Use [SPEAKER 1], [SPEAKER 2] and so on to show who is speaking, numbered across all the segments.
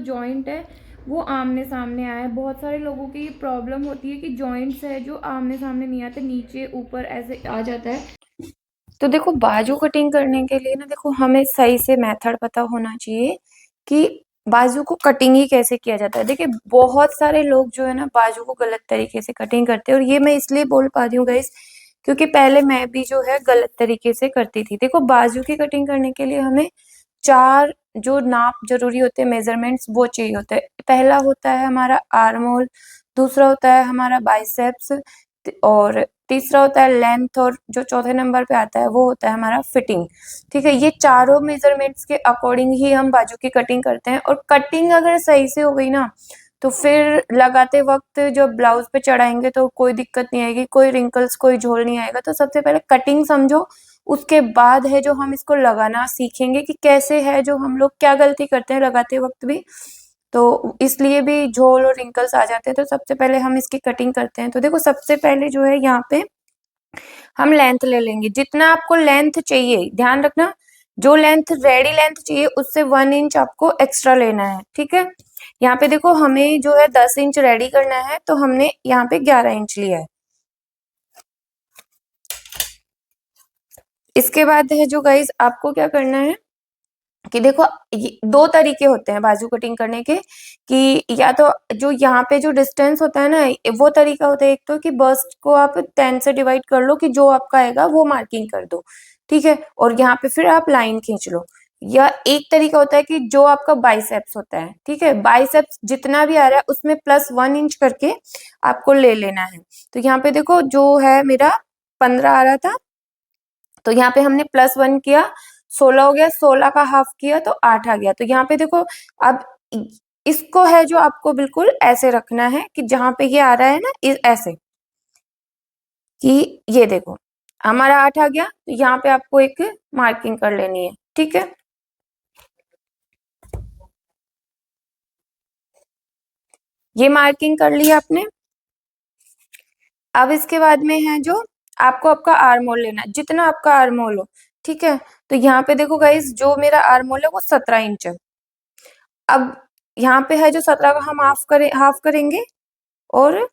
[SPEAKER 1] Joint है वो आमने सामने आया है। बहुत सारे लोगों की प्रॉब्लम होती है कि जॉइंट्स है जो आमने सामने नहीं आते, नीचे ऊपर ऐसे आ जाता है। तो देखो बाजू कटिंग करने के लिए ना देखो हमें सही से मेथड पता होना चाहिए कि बाजू को कटिंग ही कैसे किया जाता है। देखिए बहुत सारे लोग जो है ना बाजू को गलत तरीके से कटिंग करते हैं, और ये मैं इसलिए बोल पा रही हूँ गाइस क्योंकि पहले मैं भी जो है गलत तरीके से करती थी। देखो बाजू की कटिंग करने के लिए हमें चार जो नाप जरूरी होते हैं, मेजरमेंट्स वो चाहिए होते हैं। पहला होता है हमारा आर्म होल, दूसरा होता है हमारा बाइसेप्स, और तीसरा होता है लेंथ, और जो चौथे नंबर पे आता है वो होता है हमारा फिटिंग। ठीक है, ये चारों मेजरमेंट्स के अकॉर्डिंग ही हम बाजू की कटिंग करते हैं। और कटिंग अगर सही से हो गई ना तो फिर लगाते वक्त जो ब्लाउज पे चढ़ाएंगे तो कोई दिक्कत नहीं आएगी, कोई रिंकल्स कोई झोल नहीं आएगा। तो सबसे पहले कटिंग समझो, उसके बाद है जो हम इसको लगाना सीखेंगे कि कैसे है जो हम लोग क्या गलती करते हैं लगाते वक्त भी, तो इसलिए भी झोल और रिंकल्स आ जाते हैं। तो सबसे पहले हम इसकी कटिंग करते हैं। तो देखो सबसे पहले जो है यहाँ पे हम लेंथ ले लेंगे, जितना आपको लेंथ चाहिए ध्यान रखना, जो लेंथ रेडी लेंथ चाहिए उससे 1 इंच आपको एक्स्ट्रा लेना है। ठीक है, यहाँ पे देखो हमें जो है 10 इंच रेडी करना है तो हमने यहाँ पे 11 इंच लिया है। इसके बाद है जो गाइज आपको क्या करना है कि देखो दो तरीके होते हैं बाजू कटिंग करने के, कि या तो जो यहाँ पे जो डिस्टेंस होता है ना वो तरीका होता है, एक तो कि बस्ट को आप 10 से डिवाइड कर लो कि जो आपका आएगा वो मार्किंग कर दो। ठीक है, और यहाँ पे फिर आप लाइन खींच लो। या एक तरीका होता है कि जो आपका बाइसेप्स होता है, ठीक है, बाइसेप्स जितना भी आ रहा है उसमें +1 इंच करके आपको ले लेना है। तो यहाँ पे देखो जो है मेरा 15 आ रहा था, तो यहाँ पे हमने +1 किया, 16 हो गया, 16 का हाफ किया तो 8 आ गया। तो यहाँ पे देखो अब इसको है जो आपको बिल्कुल ऐसे रखना है कि जहां पे ये आ रहा है ना ऐसे, कि ये देखो हमारा 8 आ गया, तो यहाँ पे आपको एक मार्किंग कर लेनी है। ठीक है, ये मार्किंग कर लिया आपने। अब इसके बाद में है जो आपको आपका आर्म होल लेना है, जितना आपका आर्म होल हो। ठीक है, तो यहाँ पे देखो गाइस जो मेरा आर्म होल है वो 17 इंच है। अब यहाँ पे है जो 17 का हम हाफ करेंगे, और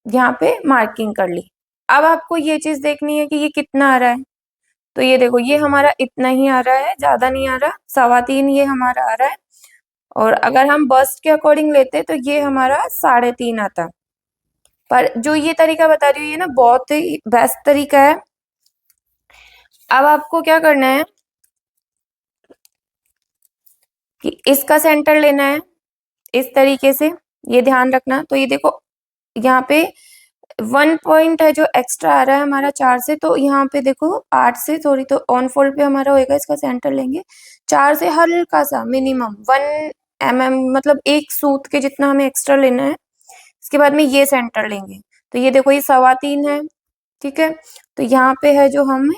[SPEAKER 1] यहाँ पे मार्किंग कर ली। अब आपको ये चीज देखनी है कि ये कितना आ रहा है। तो ये देखो ये हमारा इतना ही आ रहा है, ज्यादा नहीं आ रहा, 3.25 ये हमारा आ रहा है। और अगर हम बस्ट के अकॉर्डिंग लेते तो ये हमारा 3.5 आता। पर जो ये तरीका बता रही हूँ ये ना बहुत ही बेस्ट तरीका है। अब आपको क्या करना है कि इसका सेंटर लेना है इस तरीके से, ये ध्यान रखना। तो ये देखो यहाँ पे 1 पॉइंट है जो एक्स्ट्रा आ रहा है हमारा 4 से, तो यहाँ पे देखो 8 से सॉरी, तो ऑन फोल्ड पे हमारा होएगा, इसका सेंटर लेंगे 4 से हल्का सा मिनिमम 1 mm, मतलब एक सूत के जितना हमें एक्स्ट्रा लेना है। इसके बाद में ये सेंटर लेंगे, तो ये देखो ये 3.25 है। ठीक है, तो यहाँ पे है जो हम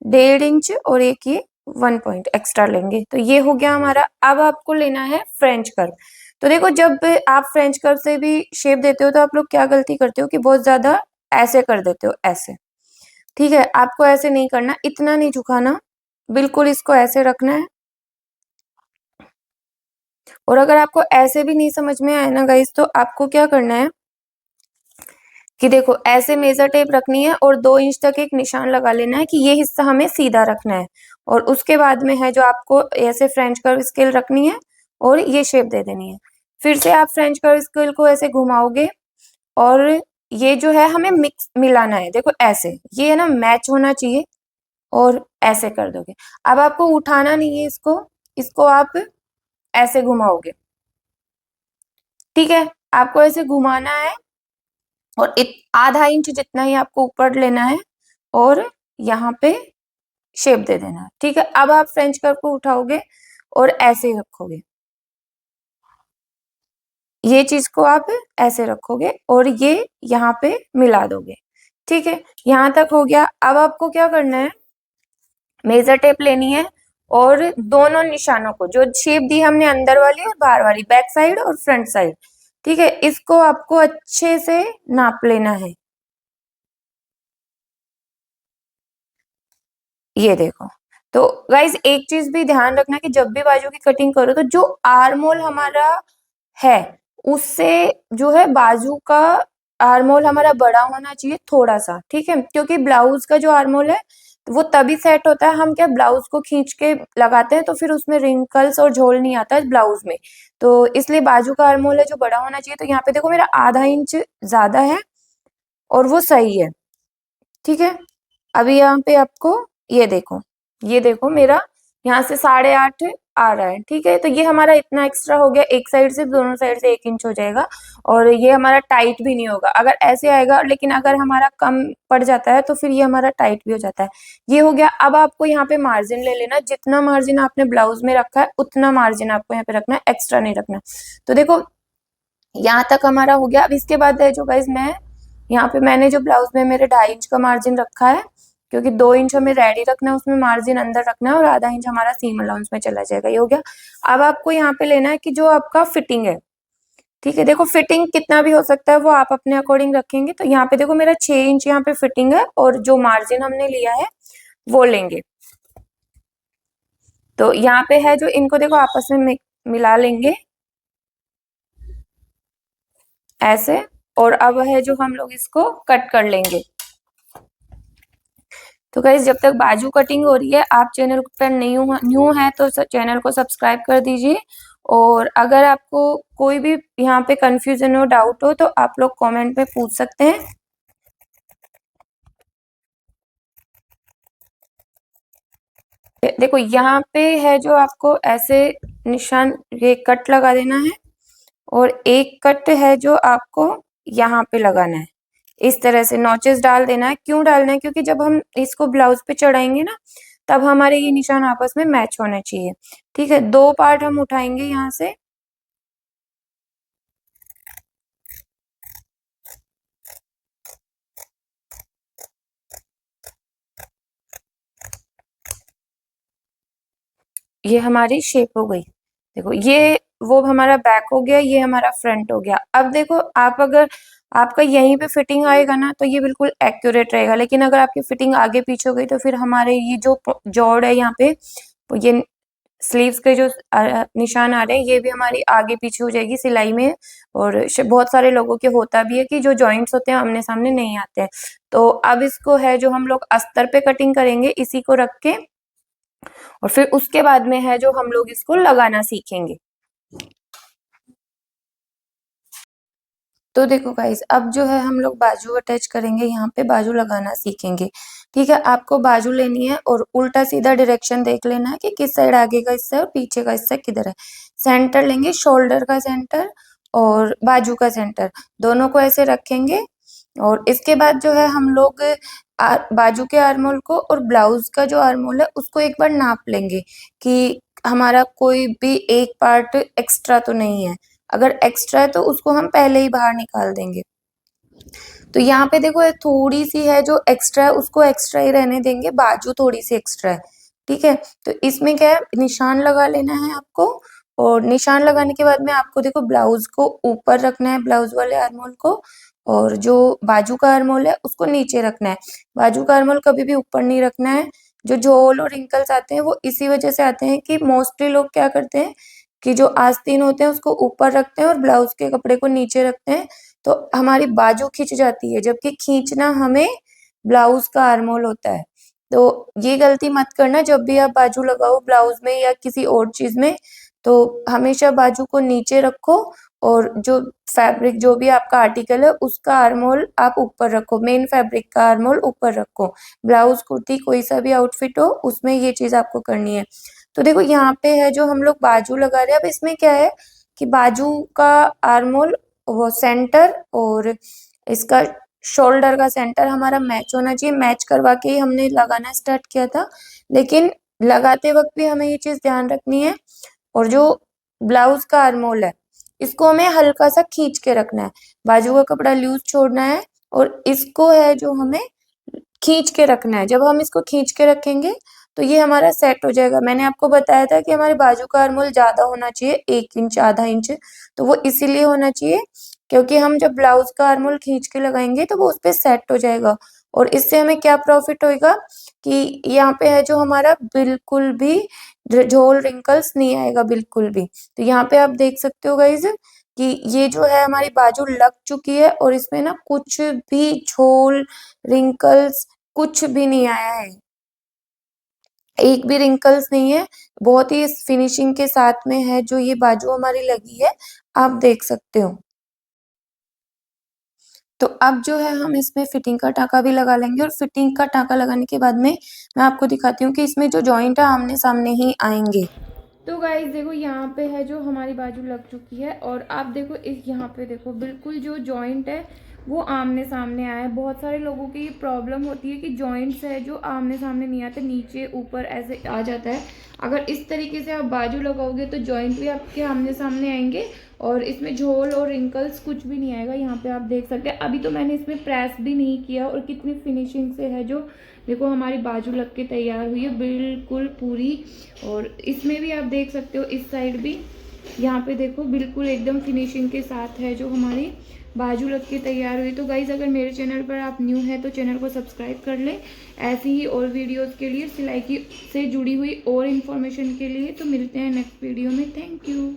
[SPEAKER 1] 1.5 इंच और एक ये 1 पॉइंट एक्स्ट्रा लेंगे, तो ये हो गया हमारा। अब आपको लेना है फ्रेंच कर्व। तो देखो जब आप फ्रेंच कर्व से भी शेप देते हो तो आप लोग क्या गलती करते हो कि बहुत ज्यादा ऐसे कर देते हो, ऐसे। ठीक है, आपको ऐसे नहीं करना, इतना नहीं झुकाना, बिल्कुल इसको ऐसे रखना है। और अगर आपको ऐसे भी नहीं समझ में आए ना गाइस, तो आपको क्या करना है कि देखो ऐसे मेजर टेप रखनी है और 2 इंच तक एक निशान लगा लेना है कि ये हिस्सा हमें सीधा रखना है। और उसके बाद में है जो आपको ऐसे फ्रेंच कर्व स्केल रखनी है और ये शेप दे देनी है। फिर से आप फ्रेंच कर्व स्केल को ऐसे घुमाओगे, और ये जो है हमें मिक्स मिलाना है, देखो ऐसे ये है ना मैच होना चाहिए, और ऐसे कर दोगे। अब आपको उठाना नहीं है इसको, इसको आप ऐसे घुमाओगे। ठीक है, आपको ऐसे घुमाना है, और आधा इंच जितना ही आपको ऊपर लेना है, और यहाँ पे शेप दे देना है। ठीक है, अब आप फ्रेंच कर्व को उठाओगे और ऐसे ही रखोगे, ये चीज को आप ऐसे रखोगे और ये यहाँ पे मिला दोगे। ठीक है, यहाँ तक हो गया। अब आपको क्या करना है, मेजर टेप लेनी है, और दोनों निशानों को जो शेप दी हमने अंदर वाली और बाहर वाली, बैक साइड और फ्रंट साइड, ठीक है, इसको आपको अच्छे से नाप लेना है। ये देखो, तो गाइज एक चीज भी ध्यान रखना कि जब भी बाजू की कटिंग करो तो जो आर्म हमारा है उससे जो है बाजू का आर्म हमारा बड़ा होना चाहिए थोड़ा सा, ठीक है, क्योंकि ब्लाउज का जो आर्म है वो तभी सेट होता है, हम क्या ब्लाउज को खींच के लगाते हैं तो फिर उसमें रिंकल्स और झोल नहीं आता है ब्लाउज में। तो इसलिए बाजू का आर्म है जो बड़ा होना चाहिए। तो यहाँ पे देखो मेरा आधा इंच ज्यादा है और वो सही है, ठीक है। अभी यहाँ पे आपको ये देखो मेरा यहाँ से 8.5 आ रहा है, ठीक है। तो ये हमारा इतना एक्स्ट्रा हो गया, एक साइड से दोनों साइड से 1 इंच हो जाएगा और ये हमारा टाइट भी नहीं होगा अगर ऐसे आएगा, लेकिन अगर हमारा कम पड़ जाता है तो फिर ये हमारा टाइट भी हो जाता है। ये हो गया। अब आपको यहाँ पे मार्जिन ले लेना, जितना मार्जिन आपने ब्लाउज में रखा है उतना मार्जिन आपको यहाँ पे रखना है, एक्स्ट्रा नहीं रखना। तो देखो यहाँ तक हमारा हो गया। अब इसके बाद है जो गाइज मैं यहाँ पे मैंने जो ब्लाउज में मेरे 2.5 इंच का मार्जिन रखा है, क्योंकि 2 इंच हमें रेडी रखना है, उसमें मार्जिन अंदर रखना है और आधा इंच हमारा सीम अलाउंस में चला जाएगा। ये हो गया। अब आपको यहाँ पे लेना है कि जो आपका फिटिंग है, ठीक है। देखो फिटिंग कितना भी हो सकता है वो आप अपने अकॉर्डिंग रखेंगे। तो यहाँ पे देखो मेरा 6 इंच यहाँ पे फिटिंग है और जो मार्जिन हमने लिया है वो लेंगे। तो यहाँ पे है जो इनको देखो आपस में मिला लेंगे ऐसे, और अब है जो हम लोग इसको कट कर लेंगे। तो गाइस जब तक बाजू कटिंग हो रही है, आप चैनल पर न्यू है तो चैनल को सब्सक्राइब कर दीजिए। और अगर आपको कोई भी यहाँ पे कंफ्यूजन हो, डाउट हो, तो आप लोग कमेंट में पूछ सकते हैं। देखो यहाँ पे है जो आपको ऐसे निशान ये कट लगा देना है और एक कट है जो आपको यहाँ पे लगाना है। इस तरह से नॉचेस डाल देना है। क्यों डालना है? क्योंकि जब हम इसको ब्लाउज पे चढ़ाएंगे ना, तब हमारे ये निशान आपस में मैच होने चाहिए, ठीक है। 2 पार्ट हम उठाएंगे यहाँ से। ये हमारी शेप हो गई। देखो ये वो हमारा बैक हो गया, ये हमारा फ्रंट हो गया। अब देखो आप अगर आपका यहीं पे फिटिंग आएगा ना तो ये बिल्कुल एक्यूरेट रहेगा, लेकिन अगर आपकी फिटिंग आगे पीछे हो गई तो फिर हमारे ये जो जोड़ है यहाँ पे, ये स्लीव्स के जो निशान आ रहे हैं ये भी हमारी आगे पीछे हो जाएगी सिलाई में। और बहुत सारे लोगों के होता भी है कि जो जॉइंट्स होते हैं आमने सामने नहीं आते हैं। तो अब इसको है जो हम लोग अस्तर पे कटिंग करेंगे इसी को रख के, और फिर उसके बाद में है जो हम लोग इसको लगाना सीखेंगे। तो देखो गाइस अब जो है हम लोग बाजू अटैच करेंगे, यहाँ पे बाजू लगाना सीखेंगे, ठीक है। आपको बाजू लेनी है और उल्टा सीधा डायरेक्शन देख लेना है कि किस साइड आगे का हिस्सा है और पीछे का हिस्सा किधर है। सेंटर लेंगे, शोल्डर का सेंटर और बाजू का सेंटर, दोनों को ऐसे रखेंगे। और इसके बाद जो है हम लोग बाजू के आर्मोल को और ब्लाउज का जो आर्मोल है उसको एक बार नाप लेंगे कि हमारा कोई भी एक पार्ट एक्स्ट्रा तो नहीं है। अगर एक्स्ट्रा है तो उसको हम पहले ही बाहर निकाल देंगे। तो यहाँ पे देखो थोड़ी सी है जो एक्स्ट्रा है उसको एक्स्ट्रा ही रहने देंगे, बाजू थोड़ी सी एक्स्ट्रा है, ठीक है। तो इसमें क्या है, निशान लगा लेना है आपको। और निशान लगाने के बाद में आपको देखो ब्लाउज को ऊपर रखना है, ब्लाउज वाले आर्मोल को, और जो बाजू का आर्मोल है उसको नीचे रखना है। बाजू का आर्मोल कभी भी ऊपर नहीं रखना है। जो झोल और रिंकल्स आते हैं वो इसी वजह से आते हैं कि मोस्टली लोग क्या करते हैं कि जो आस्तीन होते हैं उसको ऊपर रखते हैं और ब्लाउज के कपड़े को नीचे रखते हैं, तो हमारी बाजू खिंच जाती है, जबकि खींचना हमें ब्लाउज का आर्मोल होता है। तो ये गलती मत करना जब भी आप बाजू लगाओ ब्लाउज में या किसी और चीज में। तो हमेशा बाजू को नीचे रखो और जो फैब्रिक जो भी आपका आर्टिकल है उसका आर्मोल आप ऊपर रखो, मेन फैब्रिक का आर्मोल ऊपर रखो। ब्लाउज कुर्ती कोई सा भी आउटफिट हो उसमें ये चीज आपको करनी है। तो देखो यहाँ पे है जो हम लोग बाजू लगा रहे हैं। अब इसमें क्या है कि बाजू का आर्मोल वो सेंटर और इसका शोल्डर का सेंटर हमारा मैच होना चाहिए। मैच करवा के ही हमने लगाना स्टार्ट किया था, लेकिन लगाते वक्त भी हमें ये चीज ध्यान रखनी है। और जो ब्लाउज का आर्मोल है इसको हमें हल्का सा खींच के रखना है, बाजू का कपड़ा लूज छोड़ना है और इसको है जो हमें खींच के रखना है। जब हम इसको खींच के रखेंगे तो ये हमारा सेट हो जाएगा। मैंने आपको बताया था कि हमारे बाजू का आर्मोल ज्यादा होना चाहिए, 1 इंच आधा इंच। तो वो इसीलिए होना चाहिए क्योंकि हम जब ब्लाउज का आर्मोल खींच के लगाएंगे तो वो उस पर सेट हो जाएगा। और इससे हमें क्या प्रॉफिट होएगा कि यहाँ पे है जो हमारा बिल्कुल भी झोल रिंकल्स नहीं आएगा बिल्कुल भी। तो यहाँ पे आप देख सकते हो गाइज कि ये जो है हमारी बाजू लग चुकी है और इसमें ना कुछ भी झोल रिंकल्स कुछ भी नहीं आया है, एक भी रिंकल्स नहीं है। बहुत ही इस फिनिशिंग के साथ में है जो ये बाजू हमारी लगी है, आप देख सकते हो। तो अब जो है हम इसमें फिटिंग का टाँका भी लगा लेंगे और फिटिंग का टाँका लगाने के बाद में मैं आपको दिखाती हूँ कि इसमें जो जॉइंट है आमने-सामने ही आएँगे। तो गाइस देखो यहाँ पे है जो हमारी बाजू लग चुकी है और आप देखो इस यहाँ पे देखो बिल्कुल जो जॉइंट है वो आमने सामने आया है। बहुत सारे लोगों की प्रॉब्लम होती है कि जॉइंट्स है जो आमने सामने नहीं आते, नीचे ऊपर ऐसे आ जाता है। अगर इस तरीके से आप बाजू लगाओगे तो जॉइंट भी आपके आमने सामने आएंगे और इसमें झोल और रिंकल्स कुछ भी नहीं आएगा। यहाँ पे आप देख सकते हैं अभी तो मैंने इसमें प्रेस भी नहीं किया और कितनी फिनिशिंग से है जो देखो हमारी बाजू लग के तैयार हुई है बिल्कुल पूरी। और इसमें भी आप देख सकते हो इस साइड भी यहाँ पे देखो बिल्कुल एकदम फिनिशिंग के साथ है जो हमारी बाजू लग के तैयार हुई। तो गाइज़ अगर मेरे चैनल पर आप न्यू हैं तो चैनल को सब्सक्राइब कर लें ऐसी ही और वीडियोस के लिए, सिलाई की से जुड़ी हुई और इन्फॉर्मेशन के लिए। तो मिलते हैं नेक्स्ट वीडियो में। Thank you.